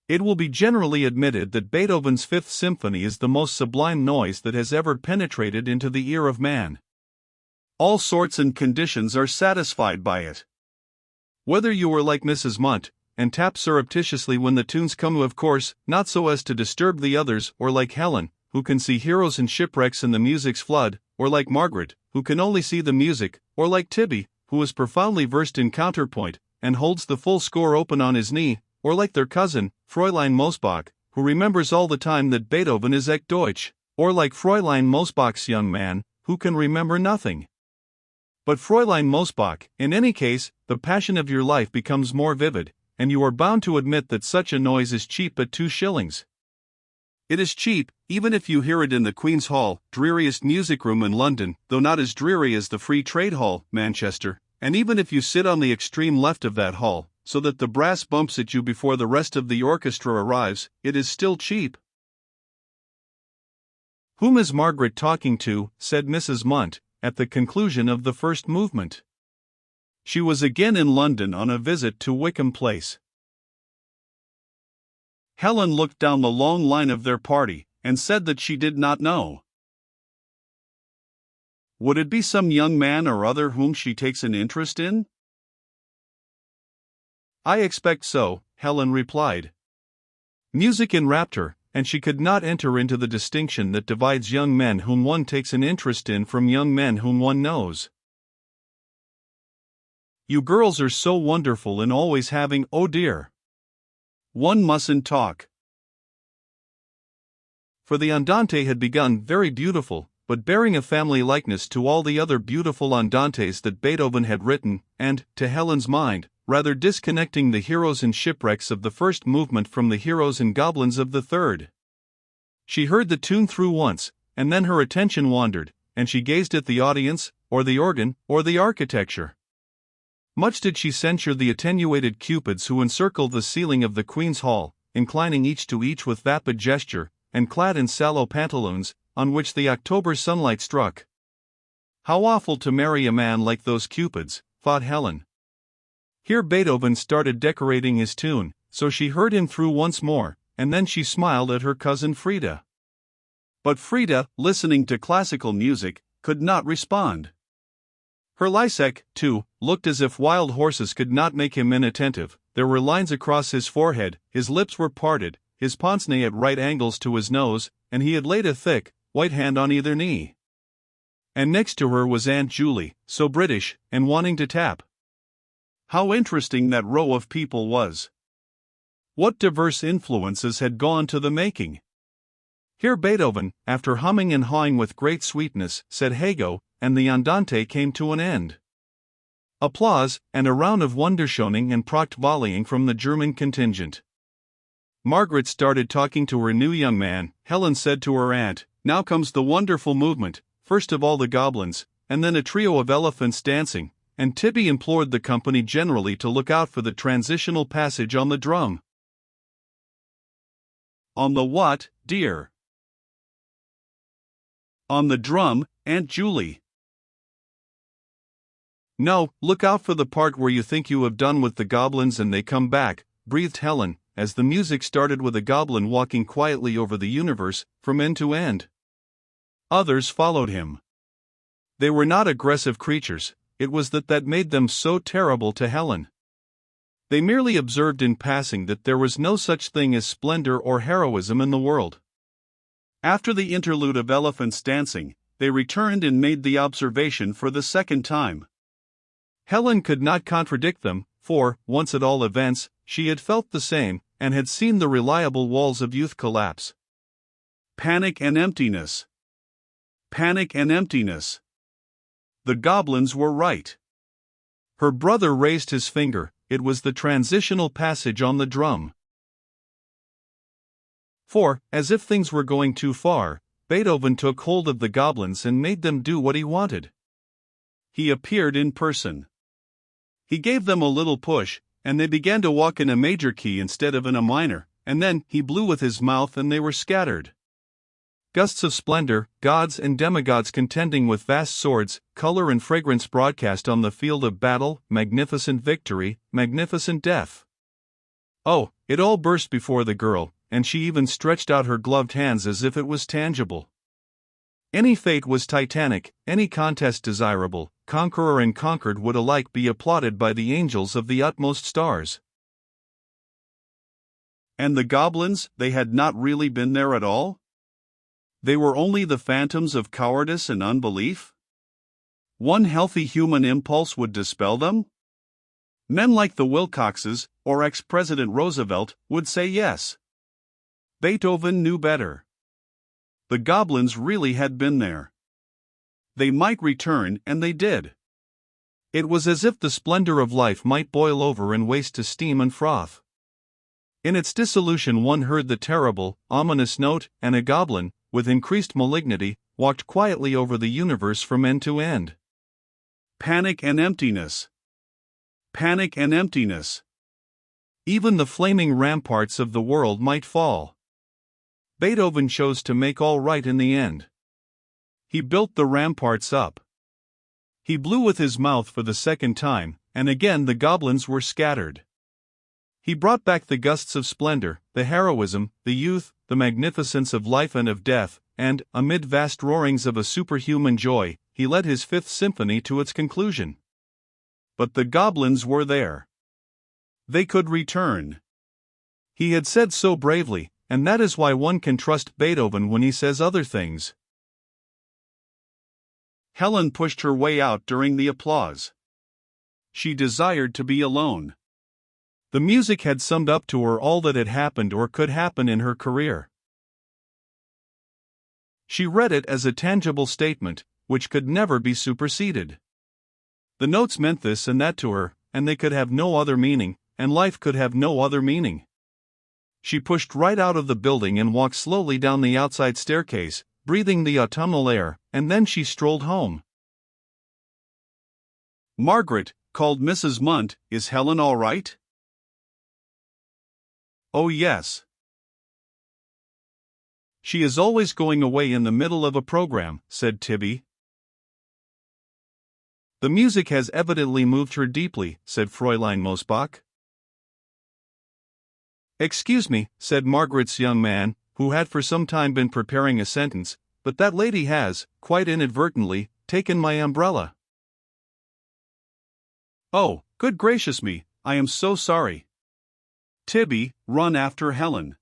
It will be generally admitted that Beethoven's Fifth Symphony is the most sublime noise that has ever penetrated into the ear of man. All sorts and conditions are satisfied by it. Whether you are like Mrs. Munt, and tap surreptitiously when the tunes come, of course, not so as to disturb the others, or like Helen, who can see heroes and shipwrecks in the music's flood, or like Margaret, who can only see the music, or like Tibby, who is profoundly versed in counterpoint, and holds the full score open on his knee, or like their cousin, Fräulein Mosbach, who remembers all the time that Beethoven is echt Deutsch, or like Fräulein Mosbach's young man, who can remember nothing. But Fräulein Mosbach, in any case, the passion of your life becomes more vivid, and you are bound to admit that such a noise is cheap at 2 shillings. It is cheap, even if you hear it in the Queen's Hall, dreariest music room in London, though not as dreary as the Free Trade Hall, Manchester, and even if you sit on the extreme left of that hall, so that the brass bumps at you before the rest of the orchestra arrives, it is still cheap. "Whom is Margaret talking to?" said Mrs. Munt, at the conclusion of the first movement. She was again in London on a visit to Wickham Place. Helen looked down the long line of their party, and said that she did not know. "Would it be some young man or other whom she takes an interest in?" "I expect so," Helen replied. Music enwrapped her, and she could not enter into the distinction that divides young men whom one takes an interest in from young men whom one knows. "You girls are so wonderful in always having, oh dear. One mustn't talk." For the Andante had begun very beautiful, but bearing a family likeness to all the other beautiful Andantes that Beethoven had written, and, to Helen's mind, rather disconnecting the heroes and shipwrecks of the first movement from the heroes and goblins of the third. She heard the tune through once, and then her attention wandered, and she gazed at the audience, or the organ, or the architecture. Much did she censure the attenuated cupids who encircled the ceiling of the Queen's Hall, inclining each to each with vapid gesture, and clad in sallow pantaloons, on which the October sunlight struck. How awful to marry a man like those cupids, thought Helen. Here Beethoven started decorating his tune, so she heard him through once more, and then she smiled at her cousin Frida. But Frida, listening to classical music, could not respond. Her Lysek, too, looked as if wild horses could not make him inattentive. There were lines across his forehead, his lips were parted, his pince nez at right angles to his nose, and he had laid a thick, white hand on either knee. And next to her was Aunt Julie, so British, and wanting to tap. How interesting that row of people was! What diverse influences had gone to the making! Here Beethoven, after humming and hawing with great sweetness, said Hego, and the Andante came to an end. Applause, and a round of Wunderschöning and Pracht volleying from the German contingent. Margaret started talking to her new young man. Helen said to her aunt, "Now comes the wonderful movement, first of all the goblins, and then a trio of elephants dancing," and Tibby implored the company generally to look out for the transitional passage on the drum. "On the what, dear?" "On the drum, Aunt Julie." "No, look out for the part where you think you have done with the goblins and they come back," breathed Helen, as the music started with a goblin walking quietly over the universe, from end to end. Others followed him. They were not aggressive creatures, it was that made them so terrible to Helen. They merely observed in passing that there was no such thing as splendor or heroism in the world. After the interlude of elephants dancing, they returned and made the observation for the second time. Helen could not contradict them, for, once at all events, she had felt the same, and had seen the reliable walls of youth collapse. Panic and emptiness. Panic and emptiness. The goblins were right. Her brother raised his finger. It was the transitional passage on the drum. For, as if things were going too far, Beethoven took hold of the goblins and made them do what he wanted. He appeared in person. He gave them a little push, and they began to walk in a major key instead of in a minor, and then he blew with his mouth and they were scattered. Gusts of splendor, gods and demigods contending with vast swords, color and fragrance broadcast on the field of battle, magnificent victory, magnificent death. Oh, it all burst before the girl, and she even stretched out her gloved hands as if it was tangible. Any fate was titanic, any contest desirable, conqueror and conquered would alike be applauded by the angels of the utmost stars. And the goblins, they had not really been there at all? They were only the phantoms of cowardice and unbelief? One healthy human impulse would dispel them? Men like the Wilcoxes, or ex-President Roosevelt, would say yes. Beethoven knew better. The goblins really had been there. They might return, and they did. It was as if the splendor of life might boil over and waste to steam and froth. In its dissolution one heard the terrible, ominous note, and a goblin, with increased malignity, walked quietly over the universe from end to end. Panic and emptiness. Panic and emptiness. Even the flaming ramparts of the world might fall. Beethoven chose to make all right in the end. He built the ramparts up. He blew with his mouth for the second time, and again the goblins were scattered. He brought back the gusts of splendor, the heroism, the youth, the magnificence of life and of death, and, amid vast roarings of a superhuman joy, he led his Fifth Symphony to its conclusion. But the goblins were there. They could return. He had said so bravely, and that is why one can trust Beethoven when he says other things. Helen pushed her way out during the applause. She desired to be alone. The music had summed up to her all that had happened or could happen in her career. She read it as a tangible statement, which could never be superseded. The notes meant this and that to her, and they could have no other meaning, and life could have no other meaning. She pushed right out of the building and walked slowly down the outside staircase, breathing the autumnal air, and then she strolled home. "Margaret," called Mrs. Munt, "is Helen all right?" "Oh yes. She is always going away in the middle of a program," said Tibby. "The music has evidently moved her deeply," said Fräulein Mosbach. "Excuse me," said Margaret's young man, who had for some time been preparing a sentence, "but that lady has, quite inadvertently, taken my umbrella." "Oh, good gracious me, I am so sorry. Tibby, run after Helen.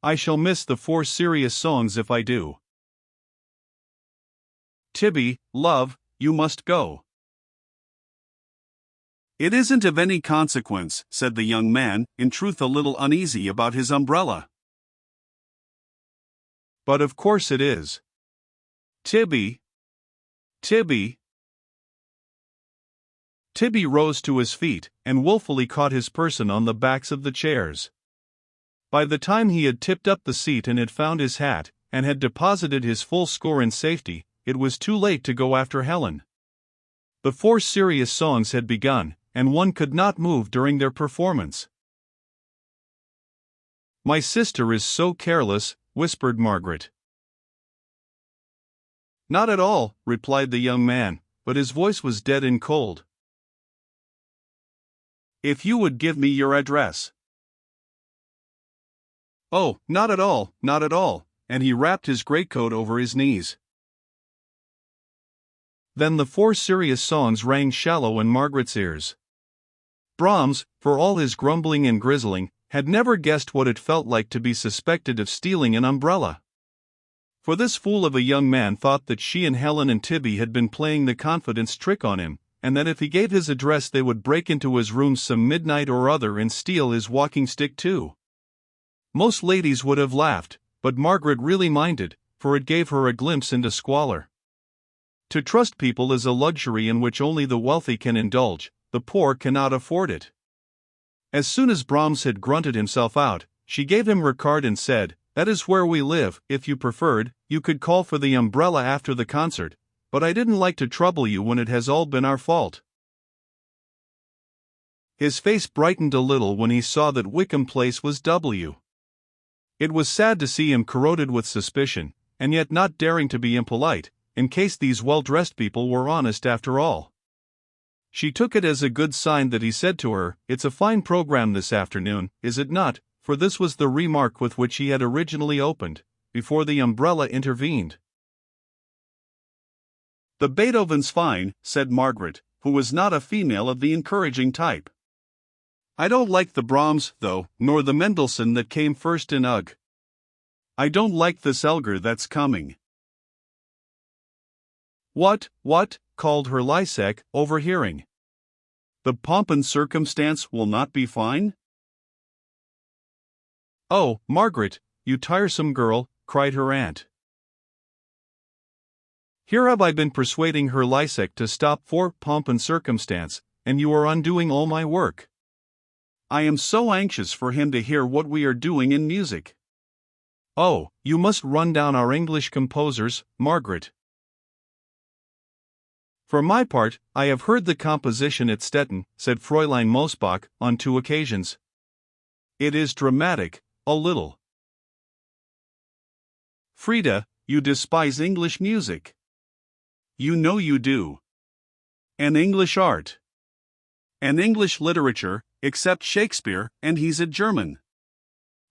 I shall miss the 4 serious songs if I do. Tibby, love, you must go." "It isn't of any consequence," said the young man, in truth a little uneasy about his umbrella. "But of course it is. Tibby. Tibby." Tibby rose to his feet, and wilfully caught his person on the backs of the chairs. By the time he had tipped up the seat and had found his hat, and had deposited his full score in safety, it was too late to go after Helen. The 4 serious songs had begun, and one could not move during their performance. "My sister is so careless," whispered Margaret. "Not at all," replied the young man, but his voice was dead and cold. "If you would give me your address." "Oh, not at all, not at all," and he wrapped his greatcoat over his knees. Then the 4 serious songs rang shallow in Margaret's ears. Brahms, for all his grumbling and grizzling, had never guessed what it felt like to be suspected of stealing an umbrella. For this fool of a young man thought that she and Helen and Tibby had been playing the confidence trick on him, and that if he gave his address they would break into his room some midnight or other and steal his walking stick too. Most ladies would have laughed, but Margaret really minded, for it gave her a glimpse into squalor. To trust people is a luxury in which only the wealthy can indulge, the poor cannot afford it. As soon as Brahms had grunted himself out, she gave him her card and said, "That is where we live. If you preferred, you could call for the umbrella after the concert, but I didn't like to trouble you when it has all been our fault." His face brightened a little when he saw that Wickham Place was W. It was sad to see him corroded with suspicion, and yet not daring to be impolite, in case these well-dressed people were honest after all. She took it as a good sign that he said to her, "It's a fine program this afternoon, is it not?" For this was the remark with which he had originally opened, before the umbrella intervened. "The Beethoven's fine," said Margaret, who was not a female of the encouraging type. "I don't like the Brahms, though, nor the Mendelssohn that came first in Ugh. I don't like this Elgar that's coming." What, called her Lysek, overhearing. "The pomp and circumstance will not be fine?" "Oh, Margaret, you tiresome girl," cried her aunt. "Here have I been persuading her Lysek to stop for pomp and circumstance, and you are undoing all my work. I am so anxious for him to hear what we are doing in music." "Oh, you must run down our English composers, Margaret." "For my part, I have heard the composition at Stettin," said Fräulein Mosbach, on 2 occasions. "It is dramatic, a little." "Frida, you despise English music. You know you do. And English art. And English literature, except Shakespeare, and he's a German."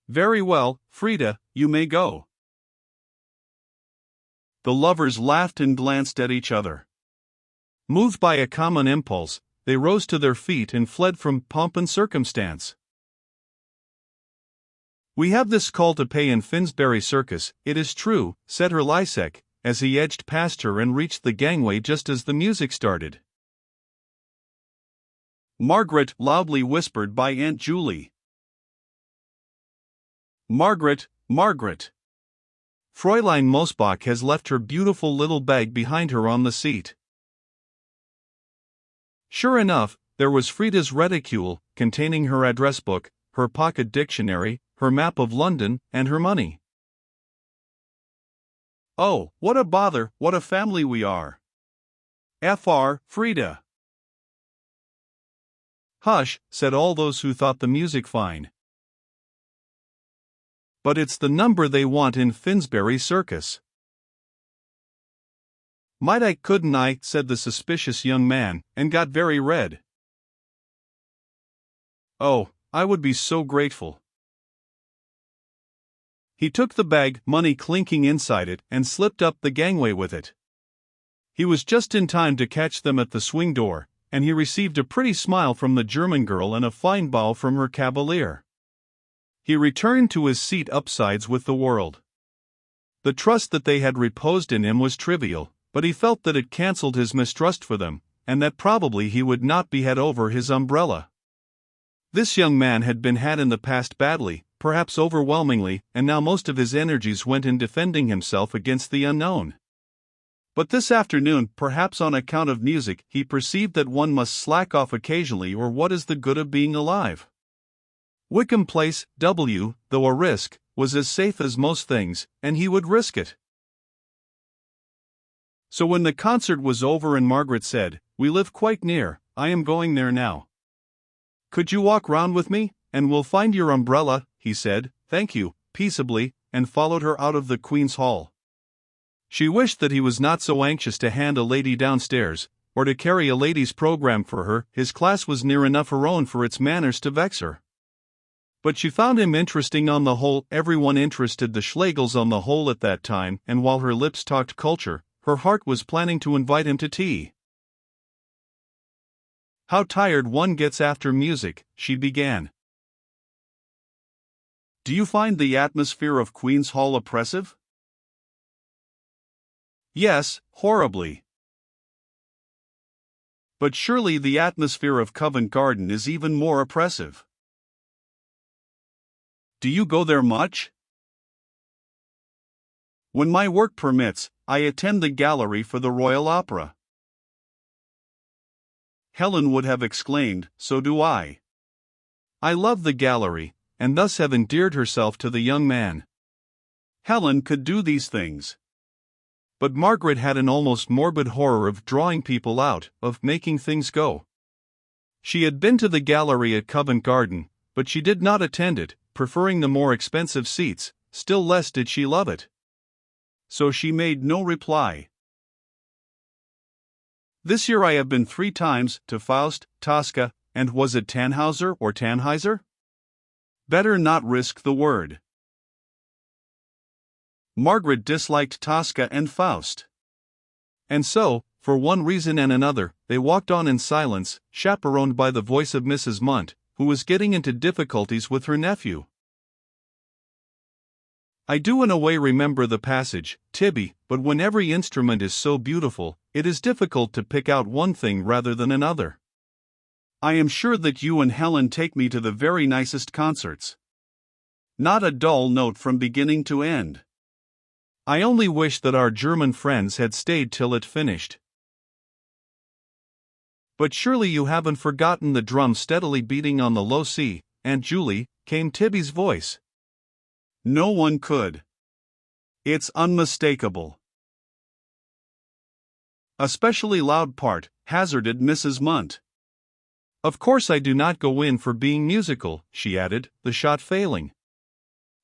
"Very well, Frida, you may go." The lovers laughed and glanced at each other. Moved by a common impulse, they rose to their feet and fled from pomp and circumstance. "We have this call to pay in Finsbury Circus, it is true," said her Lysek, as he edged past her and reached the gangway just as the music started. Margaret loudly whispered by Aunt Julie. "Margaret, Margaret! Fräulein Mosbach has left her beautiful little bag behind her on the seat." Sure enough, there was Frida's reticule, containing her address book, her pocket dictionary, her map of London, and her money. "Oh, what a bother, what a family we are! Fr. Frida." "Hush," said all those who thought the music fine. "But it's the number they want in Finsbury Circus." "Might I, couldn't I," said the suspicious young man, and got very red. "Oh, I would be so grateful." He took the bag, money clinking inside it, and slipped up the gangway with it. He was just in time to catch them at the swing door, and he received a pretty smile from the German girl and a fine bow from her cavalier. He returned to his seat upsides with the world. The trust that they had reposed in him was trivial, but he felt that it cancelled his mistrust for them, and that probably he would not be had over his umbrella. This young man had been had in the past badly, perhaps overwhelmingly, and now most of his energies went in defending himself against the unknown. But this afternoon, perhaps on account of music, he perceived that one must slack off occasionally, or what is the good of being alive? Wickham Place, W., though a risk, was as safe as most things, and he would risk it. So when the concert was over and Margaret said, "We live quite near, I am going there now. Could you walk round with me, and we'll find your umbrella," he said, "Thank you," peaceably, and followed her out of the Queen's Hall. She wished that he was not so anxious to hand a lady downstairs, or to carry a lady's program for her. His class was near enough her own for its manners to vex her. But she found him interesting on the whole. Everyone interested the Schlegels on the whole at that time, and while her lips talked culture, her heart was planning to invite him to tea. "How tired one gets after music," she began. "Do you find the atmosphere of Queen's Hall oppressive?" "Yes, horribly." "But surely the atmosphere of Covent Garden is even more oppressive." "Do you go there much?" "When my work permits, I attend the gallery for the Royal Opera." Helen would have exclaimed, "So do I." I love the gallery, and thus have endeared herself to the young man. Helen could do these things. But Margaret had an almost morbid horror of drawing people out, of making things go. She had been to the gallery at Covent Garden, but she did not attend it, preferring the more expensive seats, still less did she love it. So she made no reply. This year I have been 3 times to Faust, Tosca, and was it Tannhauser or Tannheiser? Better not risk the word. Margaret disliked Tosca and Faust. And so, for one reason and another, they walked on in silence, chaperoned by the voice of Mrs. Munt, who was getting into difficulties with her nephew. I do in a way remember the passage, Tibby, but when every instrument is so beautiful, it is difficult to pick out one thing rather than another. I am sure that you and Helen take me to the very nicest concerts. Not a dull note from beginning to end. I only wish that our German friends had stayed till it finished. But surely you haven't forgotten the drum steadily beating on the low C, Aunt Julie, came Tibby's voice. No one could. It's unmistakable. A specially loud part, hazarded Mrs. Munt. Of course I do not go in for being musical, she added, the shot failing.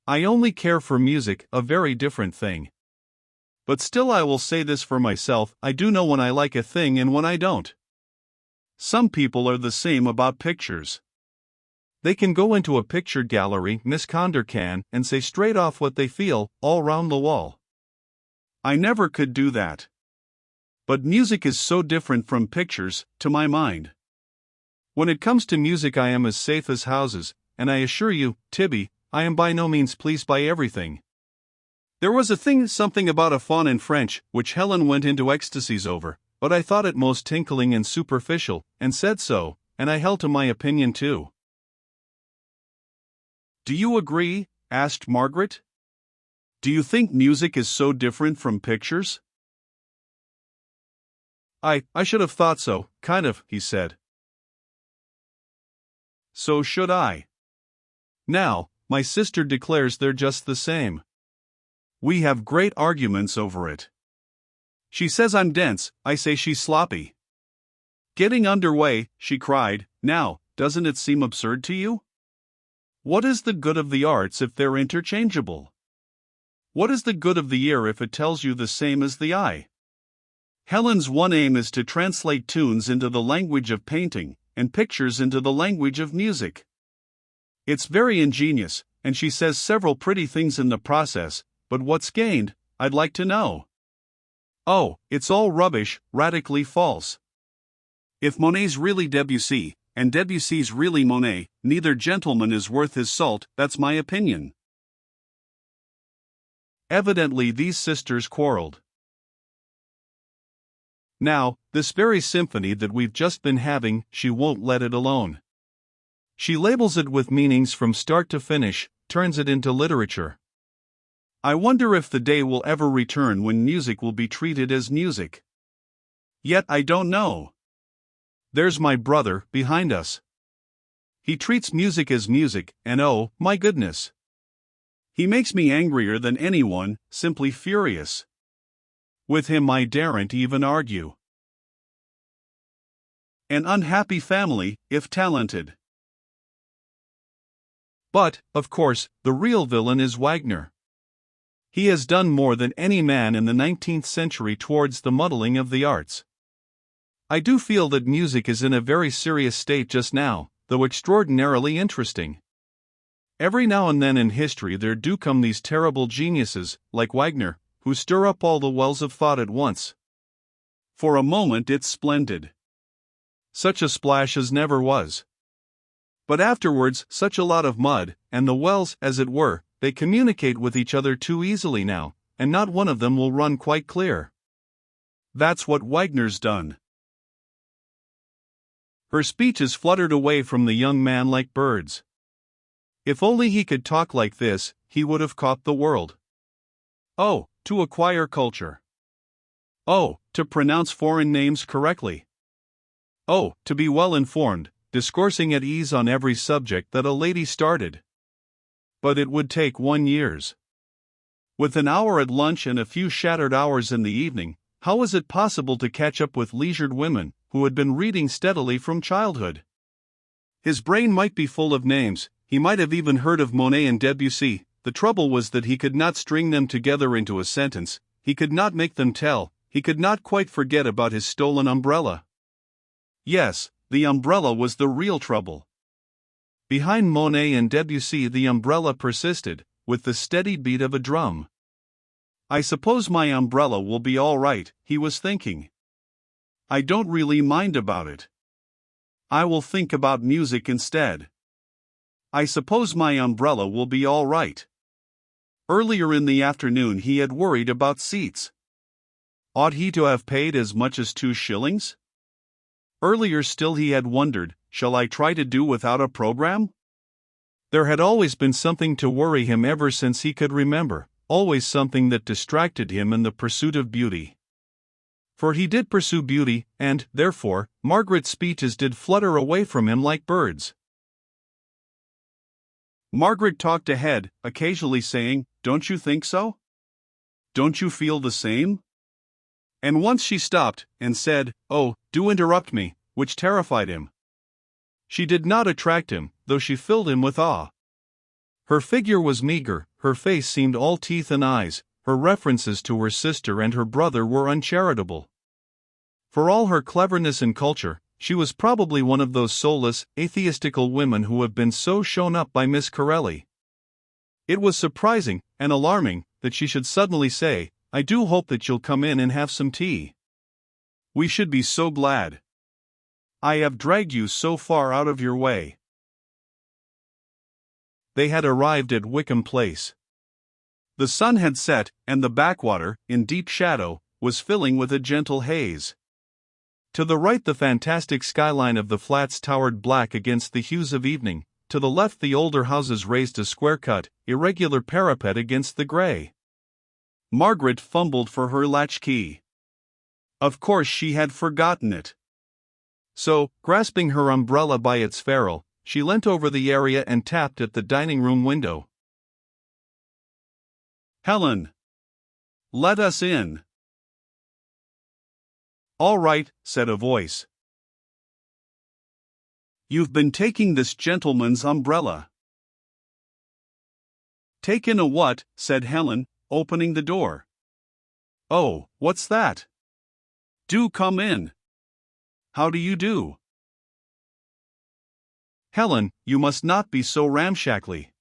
I only care for music, a very different thing. But still I will say this for myself, I do know when I like a thing and when I don't. Some people are the same about pictures. They can go into a picture gallery, Miss Conder can, and say straight off what they feel, all round the wall. I never could do that. But music is so different from pictures, to my mind. When it comes to music I am as safe as houses, and I assure you, Tibby, I am by no means pleased by everything. There was something about a faun in French, which Helen went into ecstasies over, but I thought it most tinkling and superficial, and said so, and I held to my opinion too. Do you agree? Asked Margaret. Do you think music is so different from pictures? I should have thought so, kind of, he said. So should I. Now, my sister declares they're just the same. We have great arguments over it. She says I'm dense, I say she's sloppy. Getting underway, she cried, now, doesn't it seem absurd to you? What is the good of the arts if they're interchangeable? What is the good of the ear if it tells you the same as the eye? Helen's one aim is to translate tunes into the language of painting, and pictures into the language of music. It's very ingenious, and she says several pretty things in the process, but what's gained, I'd like to know. Oh, it's all rubbish, radically false. If Monet's really Debussy, and Debussy's really Monet, neither gentleman is worth his salt, that's my opinion. Evidently these sisters quarreled. Now, this very symphony that we've just been having, she won't let it alone. She labels it with meanings from start to finish, turns it into literature. I wonder if the day will ever return when music will be treated as music. Yet I don't know. There's my brother, behind us. He treats music as music, and oh, my goodness. He makes me angrier than anyone, simply furious. With him I daren't even argue. An unhappy family, if talented. But, of course, the real villain is Wagner. He has done more than any man in the 19th century towards the muddling of the arts. I do feel that music is in a very serious state just now, though extraordinarily interesting. Every now and then in history there do come these terrible geniuses, like Wagner, who stir up all the wells of thought at once. For a moment it's splendid. Such a splash as never was. But afterwards such a lot of mud, and the wells, as it were, they communicate with each other too easily now, and not one of them will run quite clear. That's what Wagner's done. Her speeches fluttered away from the young man like birds. If only he could talk like this, he would have caught the world. Oh, to acquire culture. Oh, to pronounce foreign names correctly. Oh, to be well informed, discoursing at ease on every subject that a lady started. But it would take 1 year. With an hour at lunch and a few shattered hours in the evening, how was it possible to catch up with leisured women, who had been reading steadily from childhood? His brain might be full of names, he might have even heard of Monet and Debussy. The trouble was that he could not string them together into a sentence, he could not make them tell, he could not quite forget about his stolen umbrella. Yes, the umbrella was the real trouble. Behind Monet and Debussy, the umbrella persisted, with the steady beat of a drum. I suppose my umbrella will be all right, he was thinking. I don't really mind about it. I will think about music instead. I suppose my umbrella will be all right. Earlier in the afternoon he had worried about seats. Ought he to have paid as much as 2 shillings? Earlier still he had wondered, shall I try to do without a program? There had always been something to worry him ever since he could remember, always something that distracted him in the pursuit of beauty. For he did pursue beauty, and, therefore, Margaret's speeches did flutter away from him like birds. Margaret talked ahead, occasionally saying, "Don't you think so? Don't you feel the same?" And once she stopped, and said, "Oh, do interrupt me," which terrified him. She did not attract him, though she filled him with awe. Her figure was meager, her face seemed all teeth and eyes, her references to her sister and her brother were uncharitable. For all her cleverness and culture, she was probably one of those soulless, atheistical women who have been so shown up by Miss Corelli. It was surprising, and alarming, that she should suddenly say, "I do hope that you'll come in and have some tea. We should be so glad. I have dragged you so far out of your way." They had arrived at Wickham Place. The sun had set, and the backwater, in deep shadow, was filling with a gentle haze. To the right the fantastic skyline of the flats towered black against the hues of evening, to the left the older houses raised a square-cut, irregular parapet against the grey. Margaret fumbled for her latchkey. Of course she had forgotten it. So, grasping her umbrella by its ferrule, she leant over the area and tapped at the dining-room window. "Helen! Let us in." "All right," said a voice. "You've been taking this gentleman's umbrella." "Taken a what?" said Helen, opening the door. "Oh, what's that? Do come in. How do you do?" "Helen, you must not be so ramshackly.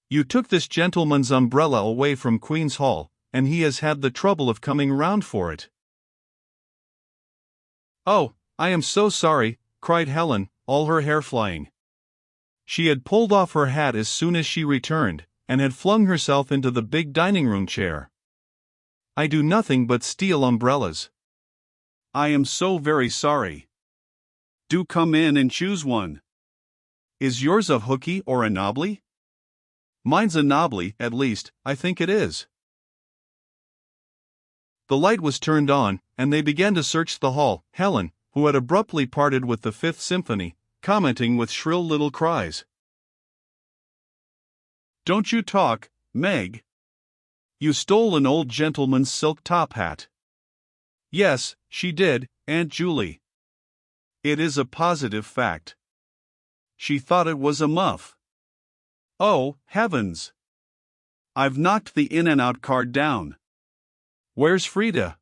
You took this gentleman's umbrella away from Queen's Hall, and he has had the trouble of coming round for it." "Oh, I am so sorry," cried Helen, all her hair flying. She had pulled off her hat as soon as she returned, and had flung herself into the big dining-room chair. "I do nothing but steal umbrellas." "I am so very sorry. Do come in and choose one. Is yours a hooky or a knobbly?" "Mine's a knobbly, at least, I think it is." The light was turned on, and they began to search the hall, Helen, who had abruptly parted with the Fifth Symphony, commenting with shrill little cries. "Don't you talk, Meg. You stole an old gentleman's silk top hat." "Yes, she did, Aunt Julie. It is a positive fact. She thought it was a muff. Oh, heavens! I've knocked the in-and-out card down. Where's Frida?"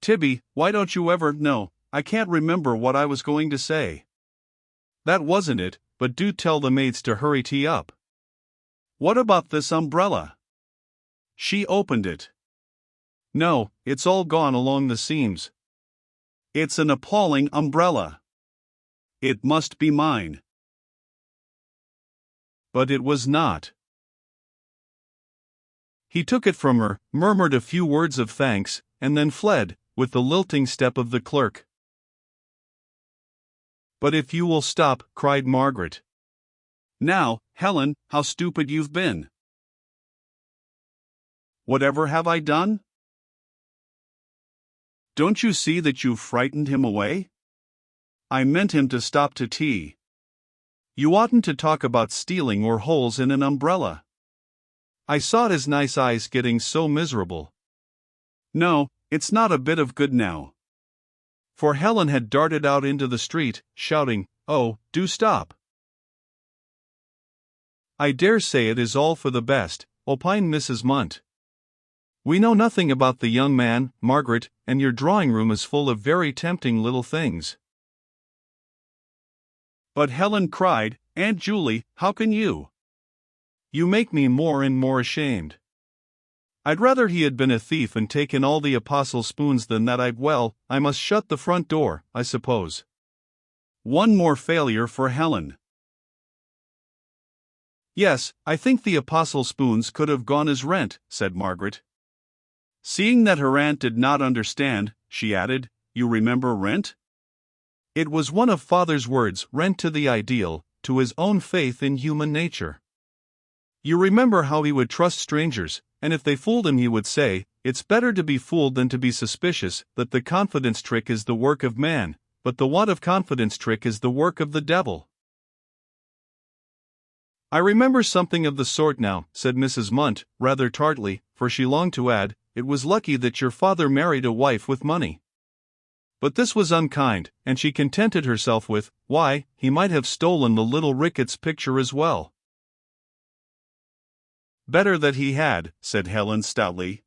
"Tibby, why don't you ever know, I can't remember what I was going to say." "That wasn't it, but do tell the maids to hurry tea up." "What about this umbrella?" She opened it. "No, it's all gone along the seams." "It's an appalling umbrella. It must be mine." But it was not. He took it from her, murmured a few words of thanks, and then fled, with the lilting step of the clerk. "But if you will stop," cried Margaret. "Now, Helen, how stupid you've been." "Whatever have I done?" "Don't you see that you've frightened him away? I meant him to stop to tea. You oughtn't to talk about stealing or holes in an umbrella. I saw his nice eyes getting so miserable. No, it's not a bit of good now." For Helen had darted out into the street, shouting, "Oh, do stop." "I dare say it is all for the best," opined Mrs. Munt. We know nothing about the young man, Margaret, and your drawing room is full of very tempting little things. But Helen cried, "Aunt Julie, how can you? You make me more and more ashamed. I'd rather he had been a thief and taken all the apostles' spoons than that I must shut the front door, I suppose." One more failure for Helen. "Yes, I think the apostles' spoons could have gone as rent," said Margaret. Seeing that her aunt did not understand, she added, "You remember rent?" It was one of Father's words, rent to the ideal, to his own faith in human nature. You remember how he would trust strangers, and if they fooled him he would say, "It's better to be fooled than to be suspicious," that the confidence trick is the work of man, but the want of confidence trick is the work of the devil. "I remember something of the sort now," said Mrs. Munt, rather tartly, for she longed to add, "It was lucky that your father married a wife with money." But this was unkind, and she contented herself with, "Why, he might have stolen the little Ricketts picture as well." "Better that he had," said Helen stoutly.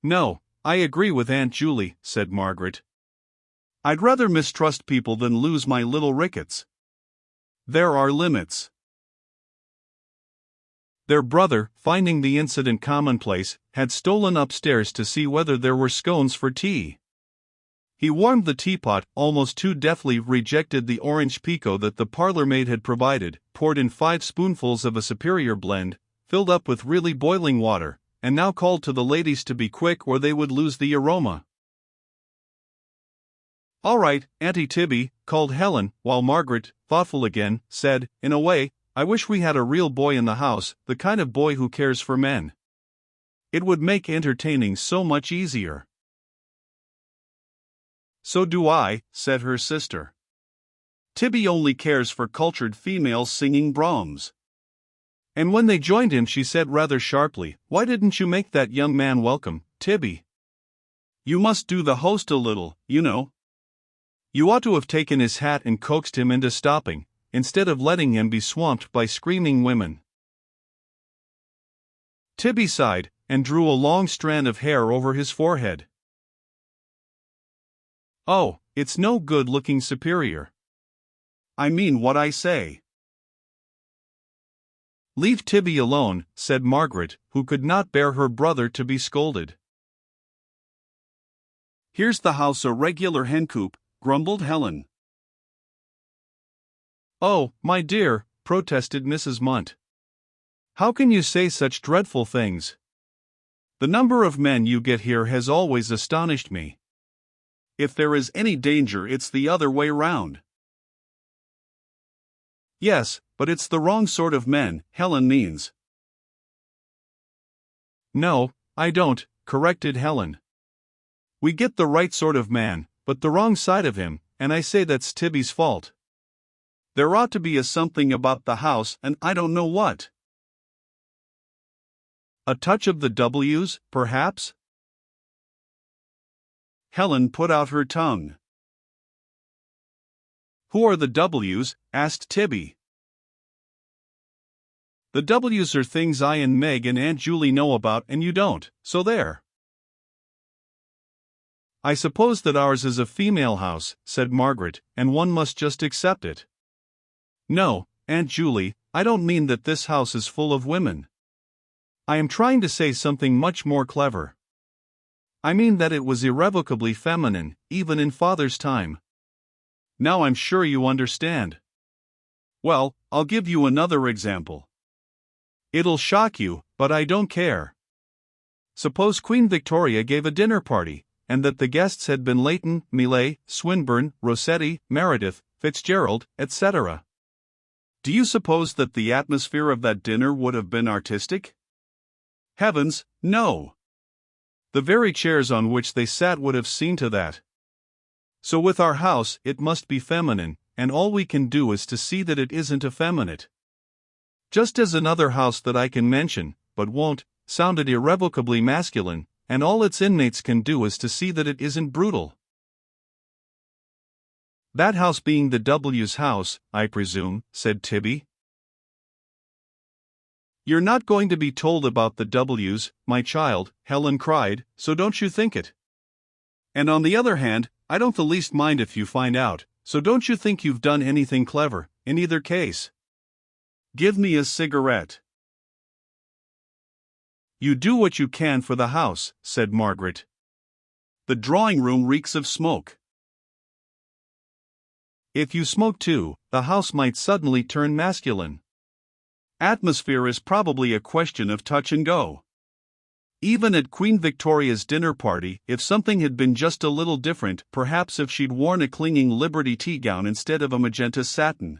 "No, I agree with Aunt Julie," said Margaret. "I'd rather mistrust people than lose my little Ricketts. There are limits." Their brother, finding the incident commonplace, had stolen upstairs to see whether there were scones for tea. He warmed the teapot, almost too deftly rejected the orange pekoe that the parlor maid had provided, poured in 5 spoonfuls of a superior blend, filled up with really boiling water, and now called to the ladies to be quick or they would lose the aroma. "All right, Auntie Tibby," called Helen, while Margaret, thoughtful again, said, "In a way, I wish we had a real boy in the house, the kind of boy who cares for men. It would make entertaining so much easier." "So do I," said her sister. "Tibby only cares for cultured females singing Brahms." And when they joined him she said rather sharply, "Why didn't you make that young man welcome, Tibby? You must do the host a little, you know. You ought to have taken his hat and coaxed him into stopping, instead of letting him be swamped by screaming women." Tibby sighed, and drew a long strand of hair over his forehead. "Oh, it's no good looking superior. I mean what I say." "Leave Tibby alone," said Margaret, who could not bear her brother to be scolded. "Here's the house a regular hencoop," grumbled Helen. "Oh, my dear," protested Mrs. Munt. "How can you say such dreadful things? The number of men you get here has always astonished me." "If there is any danger it's the other way round." "Yes, but it's the wrong sort of men, Helen means." "No, I don't," corrected Helen. "We get the right sort of man, but the wrong side of him, and I say that's Tibby's fault. There ought to be a something about the house, and I don't know what." "A touch of the W's, perhaps?" Helen put out her tongue. "Who are the W's?" asked Tibby. "The W's are things I and Meg and Aunt Julie know about and you don't, so there." "I suppose that ours is a female house," said Margaret, "and one must just accept it." "No, Aunt Julie, I don't mean that this house is full of women. I am trying to say something much more clever. I mean that it was irrevocably feminine, even in Father's time. Now I'm sure you understand. Well, I'll give you another example. It'll shock you, but I don't care. Suppose Queen Victoria gave a dinner party, and that the guests had been Leighton, Millais, Swinburne, Rossetti, Meredith, Fitzgerald, etc. Do you suppose that the atmosphere of that dinner would have been artistic? Heavens, no! The very chairs on which they sat would have seen to that. So with our house, it must be feminine, and all we can do is to see that it isn't effeminate. Just as another house that I can mention, but won't, sounded irrevocably masculine, and all its inmates can do is to see that it isn't brutal. That house being the W's house, I presume, said Tibby. You're not going to be told about the W's, my child, Helen cried, so don't you think it. And on the other hand, I don't the least mind if you find out, so don't you think you've done anything clever, in either case. Give me a cigarette. You do what you can for the house, said Margaret. The drawing room reeks of smoke. If you smoke too, the house might suddenly turn masculine. Atmosphere is probably a question of touch and go. Even at Queen Victoria's dinner party, if something had been just a little different, perhaps if she'd worn a clinging Liberty tea gown instead of a magenta satin,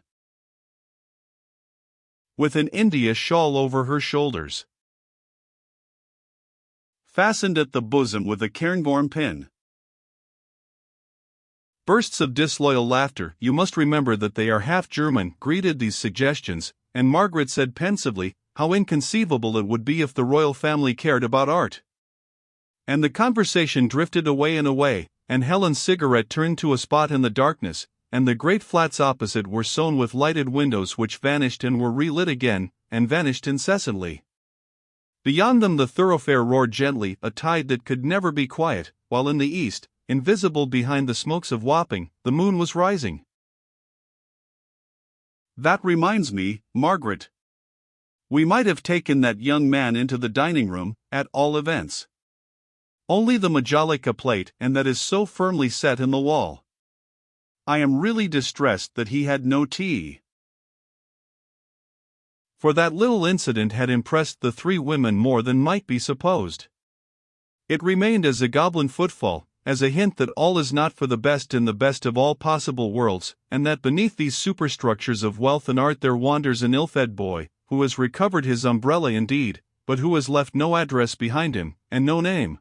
with an India shawl over her shoulders, fastened at the bosom with a Cairngorm pin. Bursts of disloyal laughter, you must remember that they are half German, greeted these suggestions, and Margaret said pensively, how inconceivable it would be if the royal family cared about art. And the conversation drifted away and away, and Helen's cigarette turned to a spot in the darkness, and the great flats opposite were sown with lighted windows which vanished and were relit again, and vanished incessantly. Beyond them the thoroughfare roared gently, a tide that could never be quiet, while in the east, invisible behind the smokes of Wapping, the moon was rising. That reminds me, Margaret. We might have taken that young man into the dining room, at all events. Only the Majolica plate, and that is so firmly set in the wall. I am really distressed that he had no tea. For that little incident had impressed the three women more than might be supposed. It remained as a goblin footfall, as a hint that all is not for the best in the best of all possible worlds, and that beneath these superstructures of wealth and art there wanders an ill-fed boy, who has recovered his umbrella indeed, but who has left no address behind him, and no name.